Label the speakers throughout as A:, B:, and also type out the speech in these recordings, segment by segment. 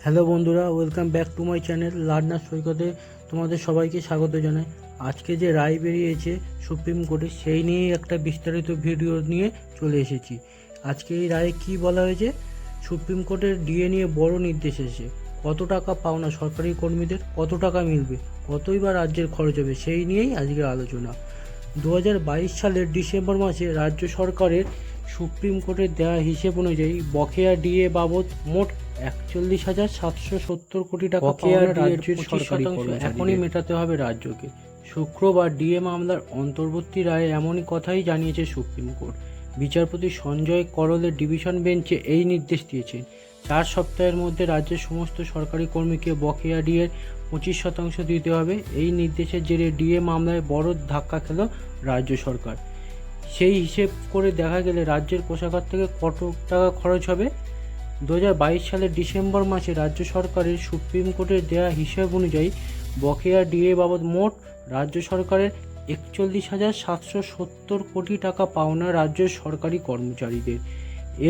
A: Hello বন্ধুরা, welcome back to my channel learner সৈকতে তোমাদের সবাইকে স্বাগত জানাই। আজকে যে রায় বেরিয়েছে সুপ্রিম কোর্টে, সেই নিয়েই একটা বিস্তারিত ভিডিও নিয়ে চলে এসেছি। আজকে এই রায়ে কি বলা হয়েছে, সুপ্রিম কোর্টের ডিএ নিয়ে বড় নির্দেশ এসেছে। কত টাকা পাওনা সরকারি কর্মীদের, কত টাকা মিলবে, কতই বা রাজ্যের খরচ হবে, সেই নিয়েই আজকের আলোচনা। 2022 সালের ডিসেম্বর মাসে রাজ্য সরকারের সুপ্রিম কোর্টের দেওয়া হিসেব অনুযায়ী বকেয়া ডিএ বাবদ মোট 41,770 কোটি টাকা পাওনা রাজ্যের সরকারি এখনই মেটাতে হবে রাজ্যকে। শুক্রবার ডিএ মামলার অন্তর্বর্তী রায়ে এমনই কথাই জানিয়েছে সুপ্রিম কোর্ট। বিচারপতি সঞ্জয় করলের ডিভিশন বেঞ্চে এই নির্দেশ দিয়েছেন। 4 সপ্তাহের মধ্যে রাজ্যের সমস্ত সরকারি কর্মীকে বকেয়া ডিএর 25% দিতে হবে। এই নির্দেশের জেরে ডিএ মামলায় বড় ধাক্কা খেল রাজ্য সরকার। সেই হিসেব করে দেখা গেলে রাজ্যের কোষাগার থেকে কত টাকা খরচ হবে। 2022 সালের ডিসেম্বর মাসে রাজ্য সরকারের সুপ্রিম কোর্টের দেওয়া হিসেব অনুযায়ী বকেয়া ডিএ বাবদ মোট রাজ্য সরকারের 41,770 কোটি টাকা পাওনা রাজ্যের সরকারি কর্মচারীদের।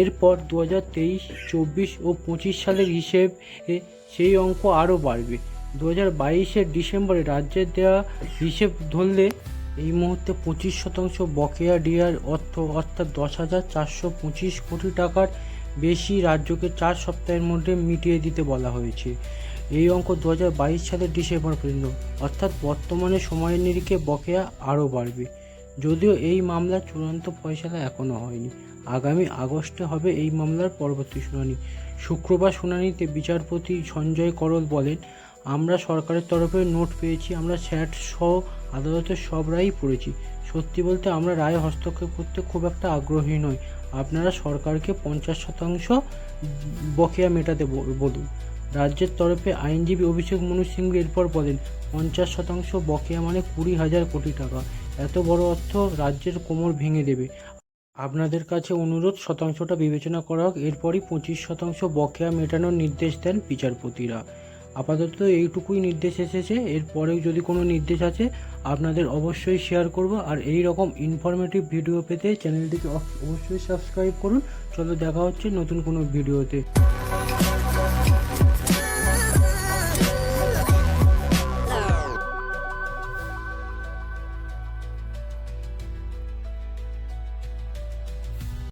A: এরপর 2023, 24 ও 25 সালের হিসেবে সেই অঙ্ক আরও বাড়বে। 2022-এর ডিসেম্বরে রাজ্যের দেওয়া হিসেব ধরলে এই মুহূর্তে 25% বকেয়া ডিএর অর্থ অর্থাৎ 10,425 কোটি টাকার বেশি রাজ্যকে 4 সপ্তাহের মধ্যে মিটিয়ে দিতে বলা হয়েছে। এই অঙ্ক 2022 সালের ডিসেম্বর পর্যন্ত, অর্থাৎ বর্তমানে সময়ের নিরিখে বকেয়া আরও বাড়বে। যদিও এই মামলার চূড়ান্ত ফয়সালা এখনও হয়নি। আগামী আগস্টে হবে এই মামলার পরবর্তী শুনানি। শুক্রবার শুনানিতে বিচারপতি সঞ্জয় করল বলেন, আমরা সরকারের তরফে নোট পেয়েছি, আমরা স্যাট সহ আদালতের সব রায়ই পড়েছি। সত্যি বলতে আমরা রায়ে হস্তক্ষেপ করতে খুব একটা আগ্রহী নই। আপনারা সরকারকে 50% বকেয়া মেটাতে বলুন। রাজ্যের তরফে আইনজীবী অভিষেক মনু সিংহ এরপর বলেন, 50% বকেয়া মানে 20,000 কোটি টাকা। এত বড় অর্থ রাজ্যের কোমর ভেঙে দেবে। আপনাদের কাছে অনুরোধ, শতাংশটা বিবেচনা করা হোক। এরপরই 25% বকেয়া মেটানোর নির্দেশ দেন বিচারপতিরা। আপাতত এইটুকুই নির্দেশ এসেছে। এরপরেও যদি কোনো নির্দেশ আছে আপনাদের অবশ্যই শেয়ার করব। আর এই রকম ইনফরমেটিভ ভিডিও পেতে চ্যানেলটিকে অবশ্যই সাবস্ক্রাইব করুন। চলো দেখা হচ্ছে নতুন কোনো ভিডিওতে।